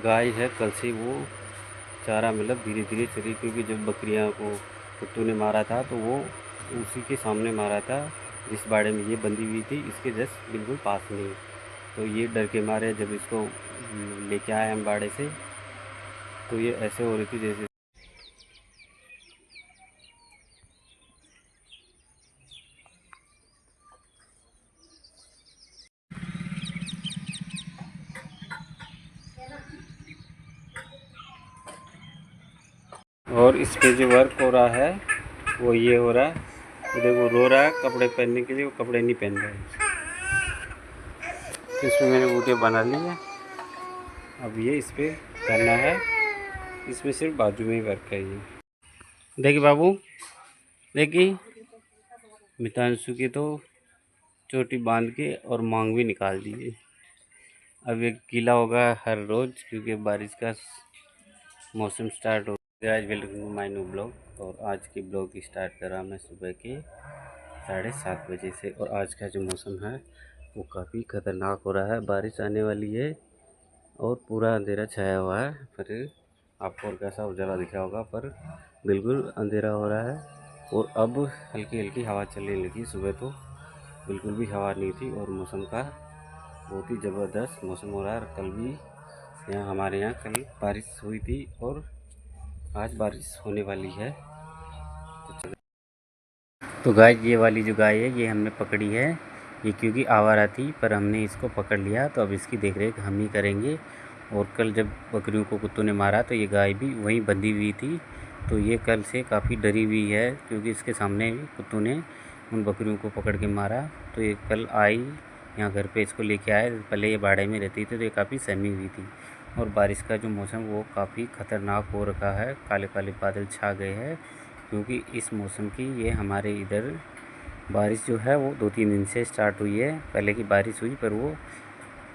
गाय है कल से वो चारा मतलब धीरे धीरे चली, क्योंकि जब बकरियां को कुत्तों ने मारा था तो वो उसी के सामने मारा था जिस बाड़े में ये बंधी हुई थी, इसके जस्ट बिल्कुल पास में ही। तो ये डर के मारे जब इसको लेके आए हम बाड़े से, तो ये ऐसे हो रही थी जैसे। और इस पे जो वर्क हो रहा है वो ये हो रहा है, तो देखो रो रहा है कपड़े पहनने के लिए, वो कपड़े नहीं पहन रहा है। तो इसमें मैंने वीडियो बना ली है, अब ये इस पर करना है। इसमें सिर्फ बाजू में ही वर्क है। ये देखिए बाबू, देखिए मितांशु की तो चोटी बांध के और मांग भी निकाल दिए। अब ये गीला होगा हर रोज़, क्योंकि बारिश का मौसम स्टार्ट हो गया। आज welcome to my new blog. और आज की ब्लॉग स्टार्ट करा मैं सुबह के 7:30 बजे से। और आज का जो मौसम है वो काफ़ी ख़तरनाक हो रहा है, बारिश आने वाली है और पूरा अंधेरा छाया हुआ है। पर आपको और कैसा उजाला दिख रहा होगा, पर बिल्कुल अंधेरा हो रहा है। और अब हल्की हल्की हवा चलने लगी, सुबह तो बिल्कुल भी हवा नहीं थी। और मौसम का बहुत ही ज़बरदस्त मौसम हो रहा है। कल भी यहाँ हमारे यहाँ कल बारिश हुई थी और आज बारिश होने वाली है। तो गाय, ये वाली जो गाय है ये हमने पकड़ी है। ये क्योंकि आवारा थी, पर हमने इसको पकड़ लिया, तो अब इसकी देख रेख हम ही करेंगे। और कल जब बकरियों को कुत्तों ने मारा तो ये गाय भी वहीं बंधी हुई थी। तो ये कल से काफ़ी डरी हुई है, क्योंकि इसके सामने कुत्तों ने उन बकरियों को पकड़ के मारा। तो ये कल आई यहाँ घर पे, इसको लेके आए। पहले ये बाड़े में रहती थी तो ये काफ़ी सहमी हुई थी। और बारिश का जो मौसम वो काफ़ी ख़तरनाक हो रखा है, काले काले बादल छा गए हैं। क्योंकि इस मौसम की ये हमारे इधर बारिश जो है वो 2-3 दिन से स्टार्ट हुई है। पहले की बारिश हुई पर वो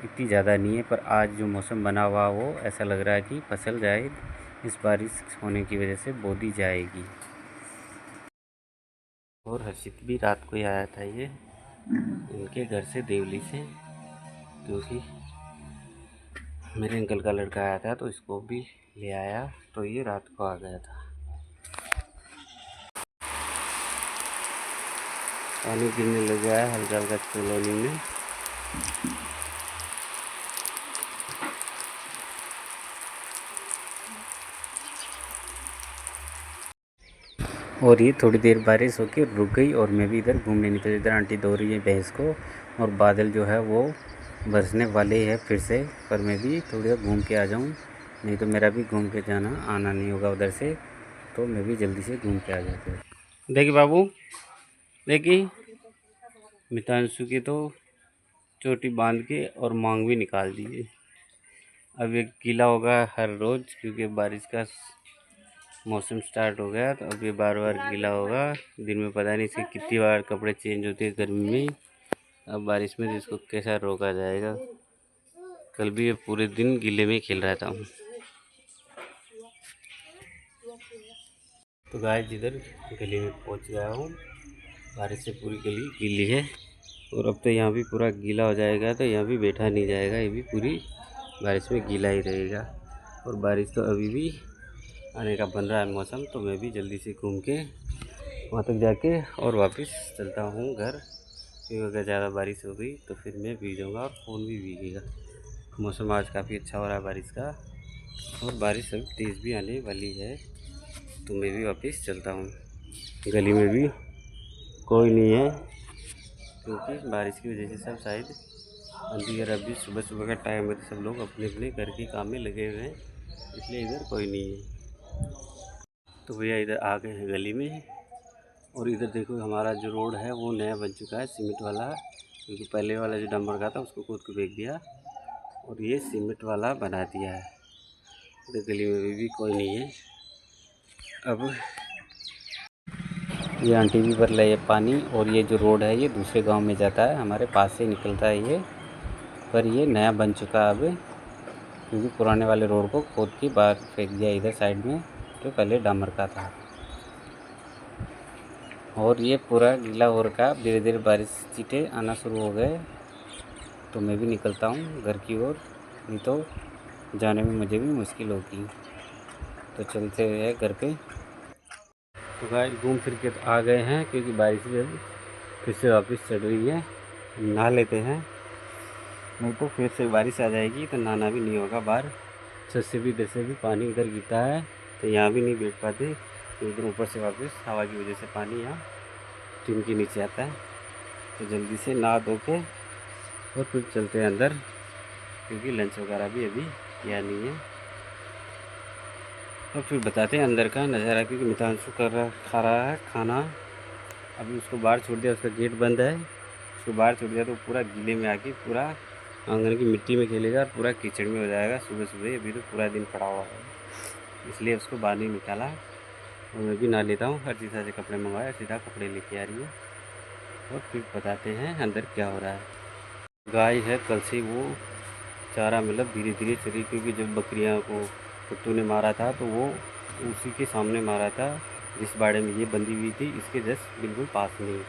इतनी ज़्यादा नहीं है, पर आज जो मौसम बना हुआ वो ऐसा लग रहा है कि फसल शायद इस बारिश होने की वजह से बो दी जाएगी। और हर्षित भी रात को ही आया था ये इनके घर से, देवली से, क्योंकि मेरे अंकल का लड़का आया था तो इसको भी ले आया, तो ये रात को आ गया था। पानी गिरने लग गया है हल्का हल्का कॉलोनी में। और ये थोड़ी देर बारिश होके रुक गई और मैं भी इधर घूमने निकल। इधर आंटी धो रही है भैंस को और बादल जो है वो बरसने वाले हैं फिर से। पर मैं भी थोड़ी देर घूम के आ जाऊँ, नहीं तो मेरा भी घूम के जाना आना नहीं होगा उधर से। तो मैं भी जल्दी से घूम के आ जाता हूँ। देखिए बाबू, देखिए मितांशु की तो चोटी बांध के और मांग भी निकाल दिए। अब ये गीला होगा हर रोज़, क्योंकि बारिश का मौसम स्टार्ट हो गया। तो अब ये बार बार गीला होगा। दिन में पता नहीं इसके कितनी बार कपड़े चेंज होते हैं गर्मी में। अब बारिश में इसको कैसा रोका जाएगा। कल भी ये पूरे दिन गीले में खेल रहा था। तो गाय जिधर गली में पहुंच गया हूँ, बारिश से पूरी गली गीली है। और अब तो यहाँ भी पूरा गीला हो जाएगा, तो यहाँ भी बैठा नहीं जाएगा, ये भी पूरी बारिश में गीला ही रहेगा। और बारिश तो अभी भी आने का बन रहा है मौसम। तो मैं भी जल्दी से घूम के वहाँ तक जाके और वापस चलता हूँ घर, क्योंकि अगर ज़्यादा बारिश हो गई तो फिर मैं भीगूँगा और फ़ोन भी भीगेगा। मौसम आज काफ़ी अच्छा हो रहा है बारिश का, और बारिश अब तेज़ भी आने वाली है। तो मैं भी वापस चलता हूँ। गली में भी कोई नहीं है, क्योंकि बारिश की वजह से सब शायद अंधेरा, अभी सुबह सुबह का टाइम है तो सब लोग अपने अपने घर के काम में लगे हुए हैं, इसलिए इधर कोई नहीं है। तो भैया इधर आ गए हैं गली में। और इधर देखो हमारा जो रोड है वो नया बन चुका है, सीमेंट वाला। क्योंकि पहले वाला जो डंबर का था उसको कूद के फेंक दिया और ये सीमेंट वाला बना दिया है। इधर गली में भी कोई नहीं है। अब ये आंटी भी भर रही है पानी। और ये जो रोड है ये दूसरे गांव में जाता है, हमारे पास से निकलता है ये। पर ये नया बन चुका है अब, क्योंकि पुराने वाले रोड को खोद के बाहर फेंक दिया इधर साइड में, जो पहले डामर का था। और ये पूरा गीला हो रखा है। धीरे धीरे बारिश चीटे आना शुरू हो गए। तो मैं भी निकलता हूँ घर की ओर, नहीं तो जाने में मुझे भी मुश्किल होती। तो चलते हुए घर पे। तो गाइस घूम फिर के आ गए हैं, क्योंकि बारिश भी फिर से वापस चढ़ रही है। नहा लेते हैं, नहीं तो फिर से बारिश आ जाएगी तो नहाना भी नहीं होगा। बाहर छत से भी इधर से भी पानी इधर गिरता है, तो यहाँ भी नहीं बैठ पाते। तो इधर ऊपर से वापस हवा की वजह से पानी यहाँ टीन के नीचे आता है। तो जल्दी से नहा धो के और फिर चलते हैं अंदर, क्योंकि लंच वगैरह भी अभी किया नहीं है। तो फिर बताते हैं अंदर का नज़ारा, क्योंकि मितांशु खा रहा है खाना। अभी उसको बाहर छोड़ दिया, उसका गेट बंद है। उसको बाहर छोड़ दिया तो पूरा गीले में आके पूरा आंगन की मिट्टी में खेलेगा और पूरा कीचड़ में हो जाएगा सुबह सुबह। अभी तो पूरा दिन पड़ा हुआ है, इसलिए उसको बाहर नहीं निकाला। और मैं भी नहा लेता हूँ। सीधा से कपड़े मंगवाए, सीधा कपड़े लेके आ रही है। और फिर बताते हैं अंदर क्या हो रहा है। गाय है, कल से वो चारा मतलब धीरे धीरे चली, क्योंकि जब बकरियां को कुत्तों ने मारा था तो वो उसी के सामने मारा था, जिस बाड़े में ये बंधी हुई थी, इसके जस्ट बिल्कुल पास में।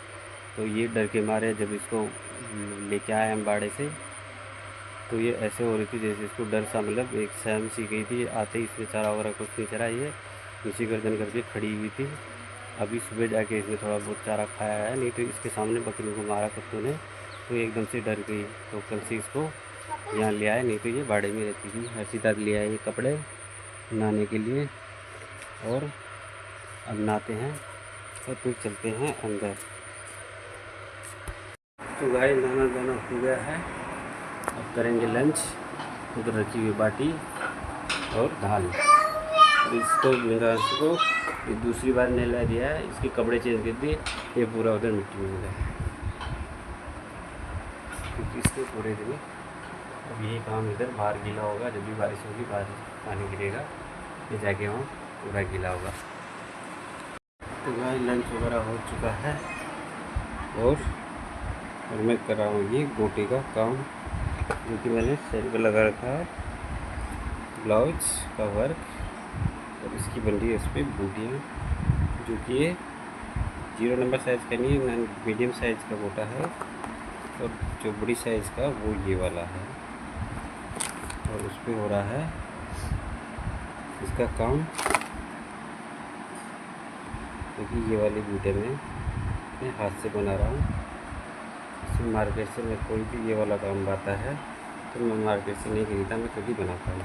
तो ये डर के मारे जब इसको लेके आए हम बाड़े से, तो ये ऐसे हो रही थी जैसे इसको डर सा, मतलब एक सहम सी गई थी। आते ही इसने चारा वगैरह कुछ नहीं चरा, ये नीचे गर्दन करके खड़ी हुई थी। अभी सुबह जाके इसने थोड़ा बहुत चारा खाया है, नहीं तो इसके सामने बकरियों को मारा कुत्तों ने, तो एकदम से डर गई। तो कल से इसको यहाँ ले आए, नहीं तो ये बाड़े में रहती थी। हर तक ले आए ये कपड़े नहाने के लिए। और अब नहाते हैं और फिर चलते हैं अंदर। तो गाय नहाना धोना हो गया है, अब करेंगे लंच। उधर रखी हुई बाटी और दाल। इसको को ये दूसरी बार नहला दिया है, इसके कपड़े चेंज कर दिए, ये पूरा उधर मिट्टी में गया, क्योंकि इसके पूरे दिन अब यही काम इधर बाहर गीला होगा। जब भी बारिश होगी बाहर पानी गिरेगा, ये जाके वहाँ पूरा गीला होगा। तो गाय लंच वगैरह हो चुका है, और मैं कर रहा हूँ ये गोटी का काम, जो कि मैंने सेल पर लगा रखा है, ब्लाउज का वर्क। और इसकी बन रही है उस पर बूटियाँ, जो कि ये 0 नंबर साइज़ का नहीं है, मीडियम साइज़ का गोटा है। और जो बड़ी साइज़ का वो ये वाला है, और उस पर हो रहा है इसका काम। क्योंकि ये वाली बूटे मैं हाथ से बना रहा हूँ। इसमें मार्केट से मैं कोई भी ये वाला काम आता है तो मैं मार्केट से नहीं खरीदता, मैं खुद ही बनाता हूँ।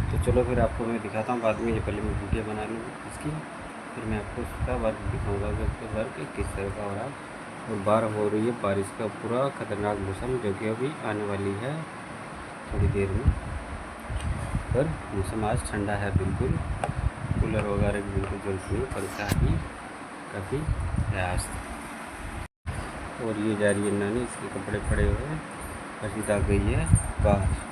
तो चलो फिर आपको मैं दिखाता हूँ बाद में। ये पहले मैं बूटियाँ बना लूँ इसकी, फिर मैं आपको उसका वर्क दिखाऊंगा कि उसका वर्क किस तरह का हो रहा है। और बाहर हो रही है बारिश का पूरा ख़तरनाक मौसम, जो कि अभी आने वाली है थोड़ी देर में। पर मौसम आज ठंडा है बिल्कुल, कूलर वगैरह भी बिल्कुल जरूरत नहीं, पंखा ही काफ़ी प्रयास। और ये जा रही है नानी, इसके कपड़े पड़े हुए हैं, हर्षिता गई है बाहर।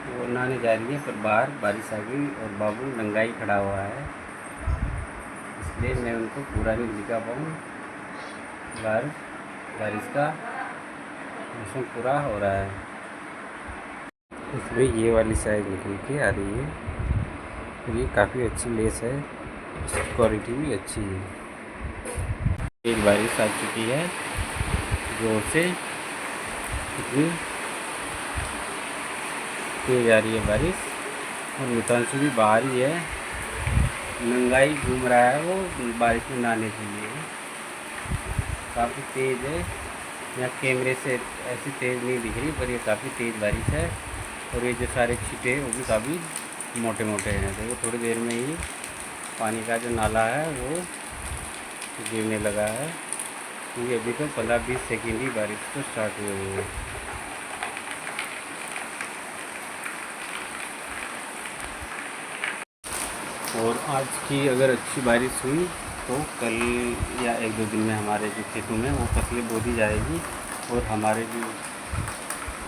वो नहाने जा रही है, पर बाहर बारिश आ गई और बाबू नंगाई खड़ा हुआ है, इसलिए मैं उनको पूरा नहीं दिखा पाऊँ। बाहर बारिश का मौसम पूरा हो रहा है, इसमें ये वाली साइज निकल के आ रही है। और ये काफ़ी अच्छी लेस है, इसकी क्वालिटी भी अच्छी है। एक बारिश आ चुकी है जोर से, इतनी तेज आ रही है बारिश। और मितांशु भी बाहर ही है, नंगाई घूम रहा है वो बारिश में नहाने के लिए। काफ़ी तेज़ है, यहाँ कैमरे से ऐसी तेज़ नहीं दिख रही, पर ये काफ़ी तेज़ बारिश है। और ये जो सारे छींटे हैं वो भी काफ़ी मोटे मोटे हैं। तो वो थोड़ी देर में ही पानी का जो नाला है वो गिरने लगा है, क्योंकि अभी तो 15-20 सेकेंड ही बारिश तो स्टार्ट हुई है। और आज की अगर अच्छी बारिश हुई तो कल या 1-2 दिन में हमारे जो खेतों में वो फसलें बो दी जाएगी। और हमारे जो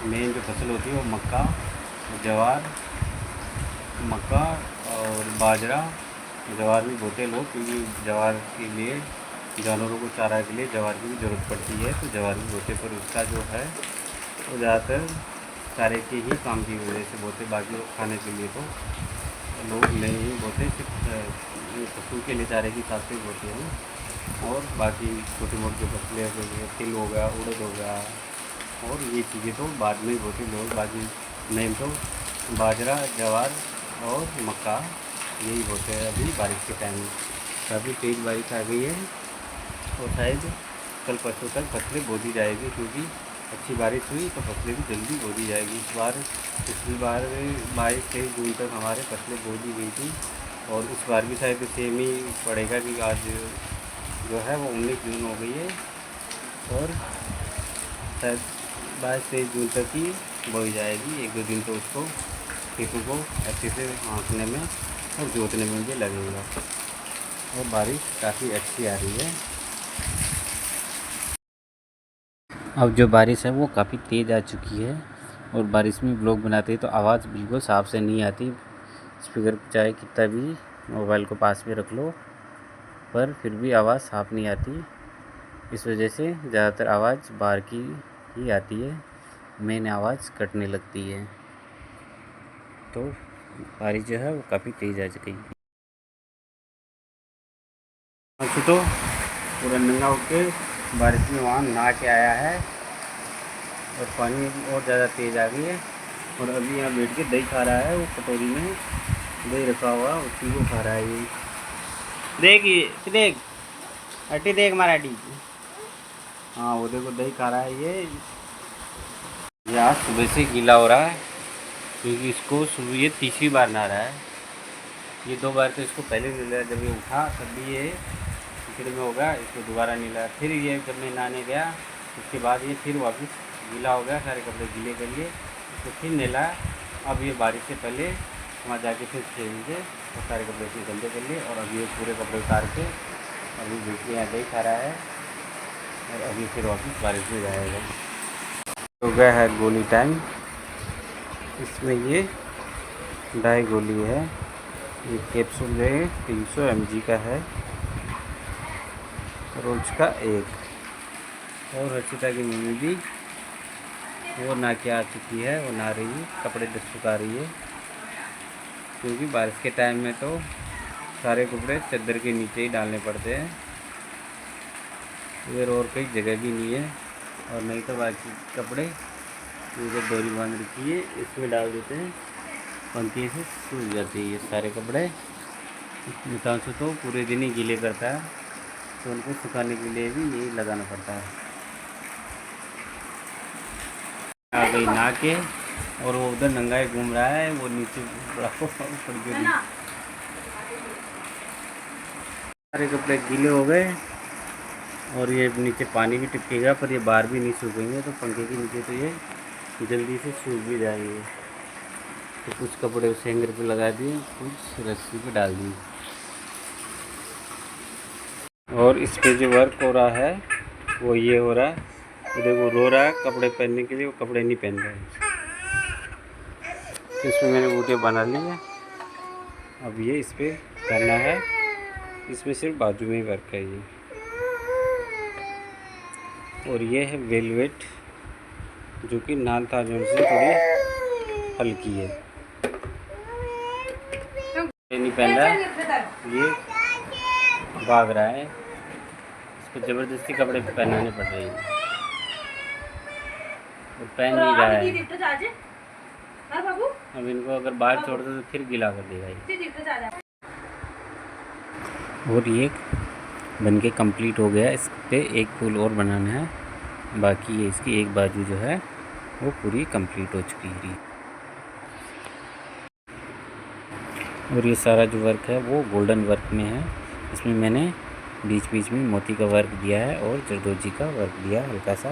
मेन जो फसल होती है वो मक्का, ज्वार, मक्का और बाजरा। ज्वार भी बोते लोग, क्योंकि ज्वार के लिए जानवरों को चारा के लिए ज्वार की भी ज़रूरत पड़ती है, तो ज्वार भी बोते। पर उसका जो है वो ज़्यादातर चारे के ही काम की वजह से बोते, बाकी लोग खाने के लिए तो लोग नहीं बोते, सिर्फ पशु के लिए चारे की हिसाब से बोते हैं। और बाकी छोटी मोटी फसलें, तिल हो गया, उड़द हो गया, और ये चीज़ें तो बाद में ही होती लोग बाकी नहीं तो बाजरा ज्वार और मक्का यही होते हैं अभी बारिश के टाइम में। काफ़ी तेज़ बारिश आ गई है और शायद कल परसों तक फसलें बो दी जाएगी, क्योंकि अच्छी बारिश हुई तो फसलें भी जल्दी बो दी जाएगी। इस बार पिछली बार 22-23 जून तक हमारे फसलें बो दी गई थी और इस बार भी शायद सेम ही पड़ेगा, कि आज जो है वो 19 जून हो गई है और शायद 22-23 जून तक ही बोई जाएगी। 1-2 दिन तो उसको खेतों को अच्छे से हाँकने में और जोतने में भी लगेगा और बारिश काफ़ी अच्छी आ रही है। अब जो बारिश है वो काफ़ी तेज़ आ चुकी है और बारिश में ब्लॉग बनाते हैं तो आवाज़ बिल्कुल साफ से नहीं आती। स्पीकर चाहे कितना भी मोबाइल को पास में रख लो पर फिर भी आवाज़ साफ नहीं आती। इस वजह से ज़्यादातर आवाज़ बाहर की ही आती है, मेन आवाज़ कटने लगती है। तो बारिश जो है वो काफ़ी तेज़ आ चुकी है। तो पूरा नंगा होकर बारिश में वहाँ नहा के आया है और पानी और ज़्यादा तेज़ आ गई है और अभी यहाँ बैठ के दही खा रहा है। वो कटोरी में दही रखा हुआ उसी को खा रहा है। ये देख अटी देख मराठी। हाँ वो देखो दही खा रहा है। ये आज सुबह से गीला हो रहा है क्योंकि इसको सुबह ये तीसरी बार नहा रहा है। ये 2 बार तो इसको पहले मिला, जब ये उठा तब भी ये तीसरे में होगा, इसको दोबारा नहीं लाया। फिर ये जब मैं नहाने गया उसके बाद ये फिर वापस गीला हो गया, सारे कपड़े गीले कर लिए, इसको फिर नहलाया। अब ये बारिश से पहले वहाँ जाके फिर खेल के और सारे कपड़े इसने गंदे कर लिए और अभी ये पूरे कपड़े उतार के अभी बैठ के यहाँ दही खा रहा है और अभी फिर वापस बारिश में जाएगा। हो गया है गोली टाइम। इसमें ये 2.5 गोली है। ये कैप्सूल है 300 mg का है, रोज का 1। और हर्षिता की मम्मी भी वो नहा के आ चुकी है, वो नहा रही है, कपड़े सुखा रही है क्योंकि बारिश के टाइम में तो सारे कपड़े चादर के नीचे ही डालने पड़ते हैं। इधर और कई जगह भी नहीं है और नहीं तो बाकी कपड़े इधर डोरी बांध रखी है इसमें डाल देते हैं, पंखे से सूख जाती है ये सारे कपड़े। मितांशु तो पूरे दिन ही गीले करता है तो उनको सुखाने के लिए भी यही लगाना पड़ता है। आ गई नहा के और वो उधर नंगा घूम रहा है, वो नीचे सारे कपड़े गीले हो गए और ये नीचे पानी भी टिपकेगा पर ये बाहर भी नहीं सूखेंगे, तो पंखे के नीचे तो ये जल्दी से सूख भी जाएंगे। तो कुछ कपड़े उस हैंगर पे लगा दिए, कुछ रस्सी पे डाल दिए। और इस पे जो वर्क हो रहा है वो ये हो रहा है, देखो रो रहा है कपड़े पहनने के लिए, वो कपड़े नहीं पहन रहा है। तो इसमें मैंने बूटे बना लिए, अब ये इस पर करना है। इसमें सिर्फ बाजू में ही वर्क है ये। और ये है वेलवेट जो कि नान ताजों से थोड़ी हल्की है। ये नहीं पहन रहा, ये भाग रहा है, इसको ज़बरदस्ती कपड़े पहनाने पड़ रहे हैं और पहन नहीं रहा है। अब इनको अगर बाहर छोड़ दो तो फिर गीला कर देगा। और ये बन के कंप्लीट हो गया। इस पे एक फूल और बनाना है, बाकी है इसकी एक बाजू जो है वो पूरी कंप्लीट हो चुकी है। और ये सारा जो वर्क है वो गोल्डन वर्क में है। इसमें मैंने बीच बीच में मोती का वर्क दिया है और जरदोजी का वर्क दिया हल्का सा।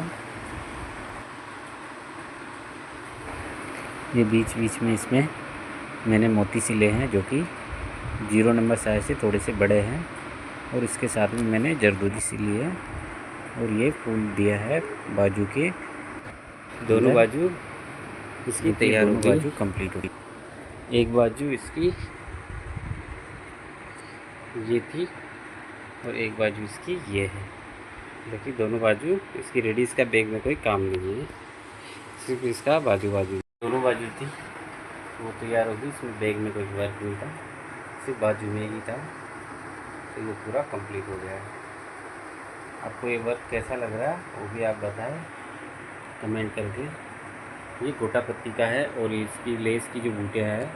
ये बीच बीच में इसमें मैंने मोती सिले हैं जो कि 0 नंबर साइज से थोड़े से बड़े हैं और इसके साथ में मैंने जरदोजी सिली है। और ये फूल दिया है बाजू के, दोनों बाजू इसकी तैयार हो गई, बाजू कंप्लीट हो गई। एक बाजू इसकी ये थी और एक बाजू इसकी ये है, देखिए दोनों बाजू इसकी रेडी। इसका बैग में कोई काम नहीं है, सिर्फ इसका बाजू दोनों बाजू थी वो तैयार होगी। इसमें बैग में कोई वर्क नहीं था, सिर्फ बाजू में ही था, तो ये पूरा कंप्लीट हो गया है। आपको ये वर्क कैसा लग रहा है वो भी आप बताएं। कमेंट करके। ये गोटा पत्ती का है और इसकी लेस की जो बूटियाँ है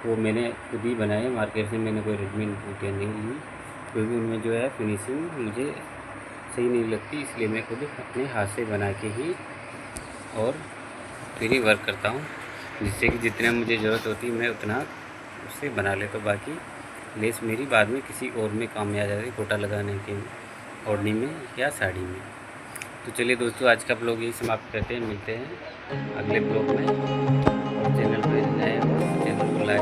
वो मैंने खुद ही बनाए, मार्केट से मैंने कोई रेडीमेड बूटियाँ नहीं ली, क्योंकि उनमें जो है फिनिशिंग मुझे सही नहीं लगती, इसलिए मैं खुद अपने हाथ से बना के ही और फिर ही वर्क करता हूँ, जिससे कि जितना मुझे ज़रूरत होती है मैं उतना उससे बना लेता हूँ। बाकी लेस मेरी बाद में किसी और में काम में आ जाती है, गोटा लगाने के ओढ़नी में या साड़ी में। तो चलिए दोस्तों, आज का ब्लॉग यही समाप्त करते हैं, मिलते हैं अगले ब्लॉग में। और चैनल पर नए हो चैनल को लाइक